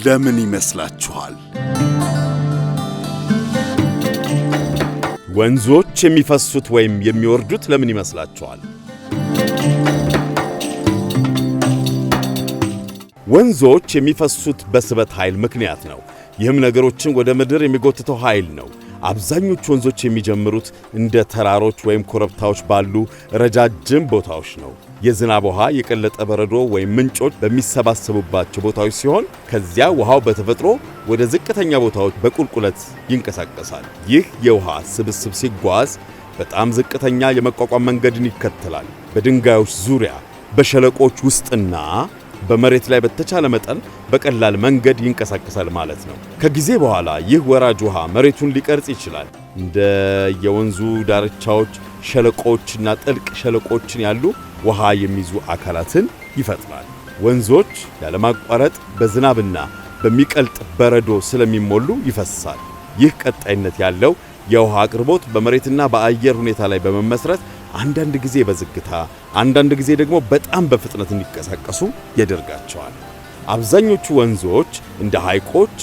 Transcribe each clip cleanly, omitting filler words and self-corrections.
ለምን ይመስላችኋል? ወንዞች የሚፈሱት ወይም የሚወርዱት ለምን ይመስላችኋል? ወንዞች የሚፈሱት በስበት ኃይል ምክንያት ነው። ይህም ነገሮችን ወደ ምድር የሚጎትተው ኃይል ነው። አብዛኞቹ ወንዞች የሚጀምሩት እንደ ተራሮች ወይም ኮረብታዎች ባሉ ረጃጅም ቦታዎች ነው። የዝናብ ውሃ የቀለጠ በረዶ ወይም ምንጮች በሚሰባሰቡባቸው ቦታዎች ሲሆን ከዚያ ውሃው በተፈጥሮ ወደ ዝቅተኛ ቦታዎች በቁልቁለት ይንቀሳቀሳል። ይህ የውሃ ስብስብ ሲጓዝ በጣም ዝቅተኛ የመቋቋም መንገድን ይከተላል። በድንጋዮች ዙሪያ፣ በሸለቆች ውስጥና በመሬት ላይ በተቻለ መጠን በቀላል መንገድ ይንቀሳቀሳል ማለት ነው። ከጊዜ በኋላ ይህ ወራጅ ውሃ መሬቱን ሊቀርጽ ይችላል። እንደ የወንዙ ዳርቻዎች፣ ሸለቆችና ጥልቅ ሸለቆችን ያሉ ውሃ የሚይዙ አካላትን ይፈጥራል። ወንዞች ያለማቋረጥ በዝናብና በሚቀልጥ በረዶ ስለሚሞሉ ይፈሳል። ይህ ቀጣይነት ያለው የውሃ አቅርቦት በመሬትና በአየር ሁኔታ ላይ በመመስረት አንዳንድ ጊዜ በዝግታ አንዳንድ ጊዜ ደግሞ በጣም በፍጥነት እንዲንቀሳቀሱ ያደርጋቸዋል። አብዛኞቹ ወንዞች እንደ ሐይቆች፣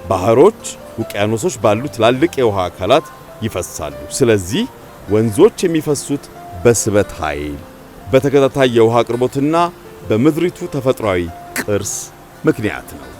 ባህሮች፣ ውቅያኖሶች ባሉ ትላልቅ የውሃ አካላት ይፈሳሉ። ስለዚህ ወንዞች የሚፈሱት በስበት ኃይል፣ በተከታታይ የውሃ አቅርቦትና በምድሪቱ ተፈጥሯዊ ቅርስ ምክንያት ነው።